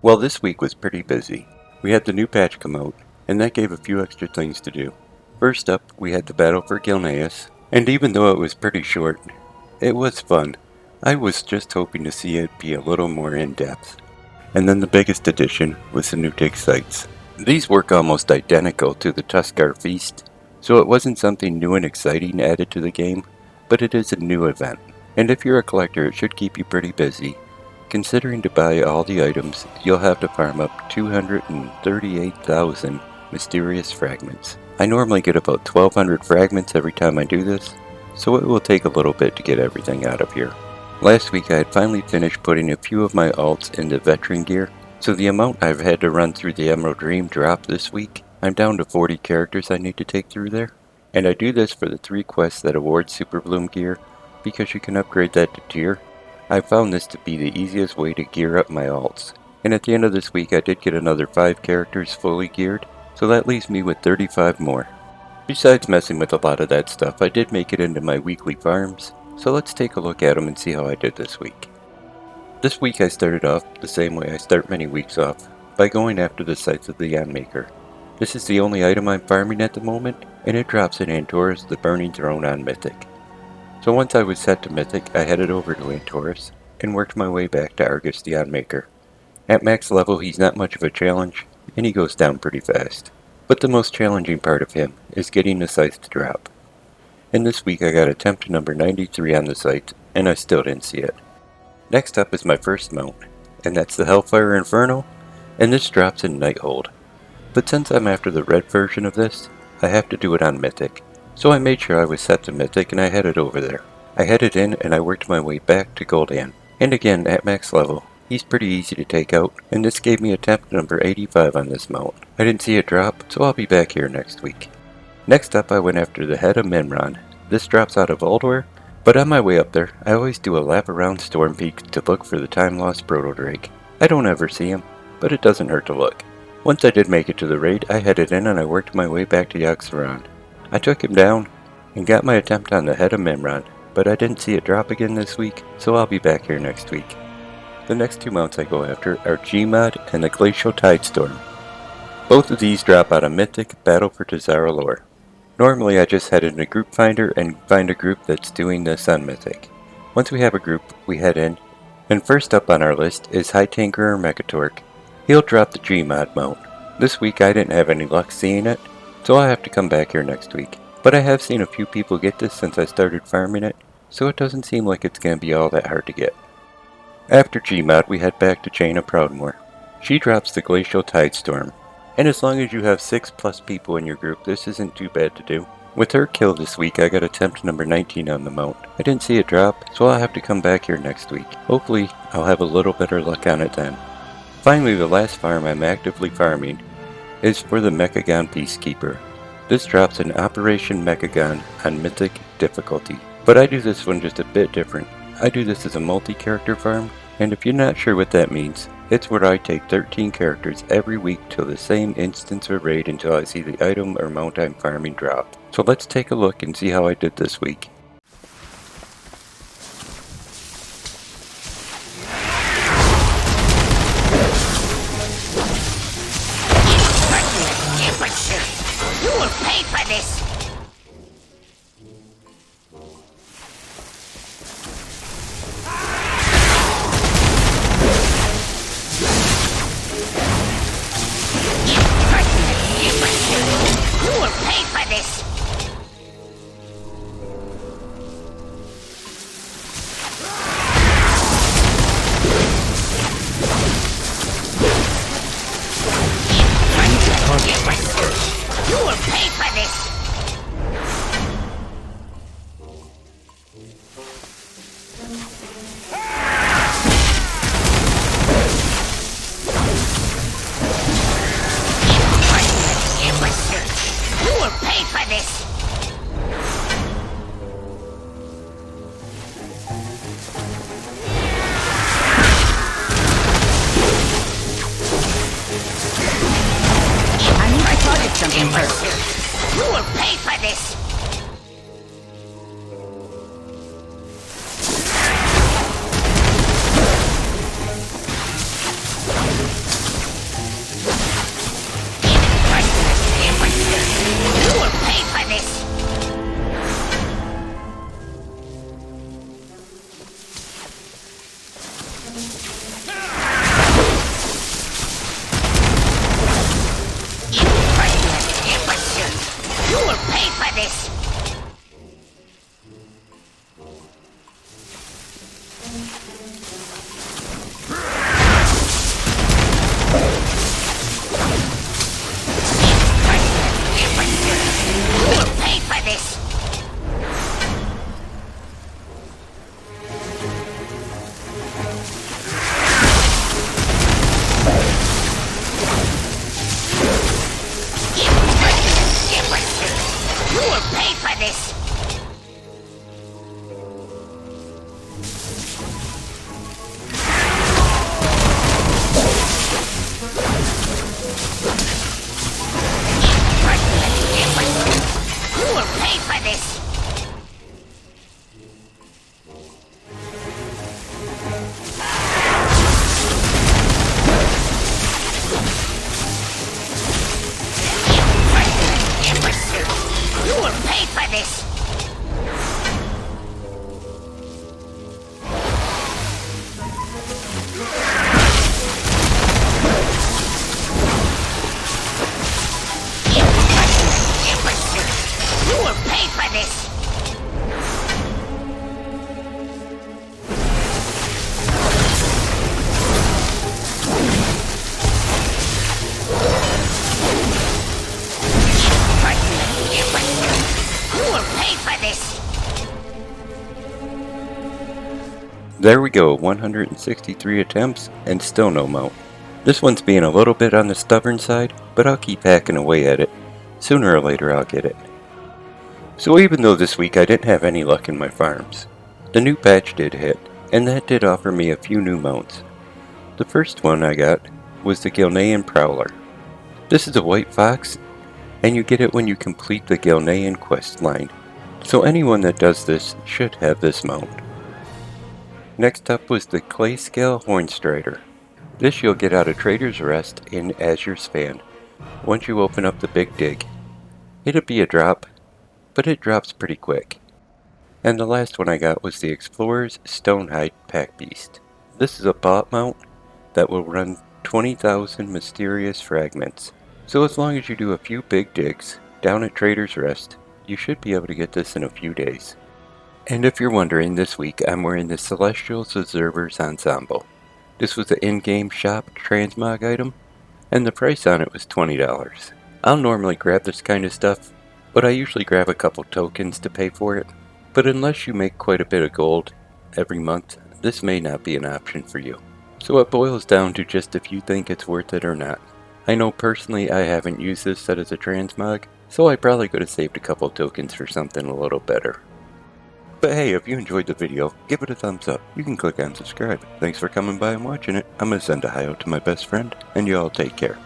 Well, this week was pretty busy. We had the new patch come out, and that gave a few extra things to do. First up, we had the battle for Gilnean, and even though it was pretty short, it was fun. I was just hoping to see it be a little more in-depth. And then the biggest addition was the new dig sites. These work almost identical to the Tuskar Feast, so it wasn't something new and exciting added to the game, but it is a new event. And if you're a collector, it should keep you pretty busy. Considering to buy all the items, you'll have to farm up 238,000 mysterious fragments. I normally get about 1,200 fragments every time I do this, so it will take a little bit to get everything out of here. Last week I had finally finished putting a few of my alts into veteran gear, so the amount I've had to run through the Emerald Dream dropped this week. I'm down to 40 characters I need to take through there, and I do this for the 3 quests that award Super Bloom gear, because you can upgrade that to tier. I found this to be the easiest way to gear up my alts, and at the end of this week I did get another 5 characters fully geared, so that leaves me with 35 more. Besides messing with a lot of that stuff, I did make it into my weekly farms, so let's take a look at them and see how I did this week. This week I started off the same way I start many weeks off, by going after the Scythe of the Unmaker. This is the only item I'm farming at the moment, and it drops in Antorus the Burning Throne on Mythic. So once I was set to Mythic, I headed over to Antorus, and worked my way back to Argus the Unmaker. At max level he's not much of a challenge, and he goes down pretty fast. But the most challenging part of him is getting the Scythe to drop. And this week I got attempt number 93 on the site, and I still didn't see it. Next up is my first mount, and that's the Hellfire Infernal, and this drops in Nighthold. But since I'm after the red version of this, I have to do it on Mythic. So I made sure I was set to Mythic and I headed over there. I headed in and I worked my way back to Gilnean. And again, at max level, he's pretty easy to take out, and this gave me attempt number 85 on this mount. I didn't see it drop, so I'll be back here next week. Next up I went after the head of Mimiron. This drops out of Ulduar, but on my way up there, I always do a lap around Storm Peak to look for the time-lost Proto-Drake. I don't ever see him, but it doesn't hurt to look. Once I did make it to the raid, I headed in and I worked my way back to Yogg-Saron. I took him down, and got my attempt on the head of Mimiron, but I didn't see it drop again this week, so I'll be back here next week. The next 2 mounts I go after are G.M.O.D and the Glacial TideStorm. Both of these drop out of Mythic Battle for Tazara lore. Normally I just head in a group finder and find a group that's doing this on Mythic. Once we have a group, we head in, and first up on our list is High Tinkerer Mechatork. He'll drop the G.M.O.D mount. This week I didn't have any luck seeing it, so I'll have to come back here next week. But I have seen a few people get this since I started farming it, so it doesn't seem like it's going to be all that hard to get. After G.M.O.D we head back to Jaina Proudmoore. She drops the Glacial TideStorm. And as long as you have 6+ people in your group, this isn't too bad to do. With her kill this week, I got attempt number 19 on the mount. I didn't see it drop, so I'll have to come back here next week. Hopefully, I'll have a little better luck on it then. Finally, the last farm I'm actively farming is for the Mechagon Peacekeeper. This drops in Operation Mechagon on Mythic difficulty. But I do this one just a bit different. I do this as a multi-character farm, and if you're not sure what that means, it's where I take 13 characters every week till the same instance or raid until I see the item or mount I'm farming drop. So let's take a look and see how I did this week. You will pay for this! You will pay for this! You will pay for this! You will pay for this! I need to target something first. You will pay for this! this! You will pay for this! You will pay for this! You will pay for this! You will pay for this! There we go, 163 attempts and still no mount. This one's being a little bit on the stubborn side, but I'll keep hacking away at it. Sooner or later I'll get it. So even though this week I didn't have any luck in my farms, the new patch did hit, and that did offer me a few new mounts. The first one I got was the Gilnean Prowler. This is a white fox, and you get it when you complete the Gilnean quest line, so anyone that does this should have this mount. Next up was the Clayscale Hornstrider. This you'll get out of Trader's Rest in Azure Span, once you open up the Big Dig. It'll be a drop, but it drops pretty quick. And the last one I got was the Explorer's Stonehide Packbeast. This is a bot mount that will run 20,000 mysterious fragments. So as long as you do a few big digs down at Trader's Rest, you should be able to get this in a few days. And if you're wondering, this week I'm wearing the Celestial Observer's Ensemble. This was an in-game shop Transmog item, and the price on it was $20. I'll normally grab this kind of stuff, but I usually grab a couple tokens to pay for it. But unless you make quite a bit of gold every month, this may not be an option for you. So it boils down to just if you think it's worth it or not. I know personally I haven't used this set as a transmog, so I probably could have saved a couple tokens for something a little better. But hey, if you enjoyed the video, give it a thumbs up. You can click on subscribe. Thanks for coming by and watching it. I'm going to send a hi out to my best friend, and you all take care.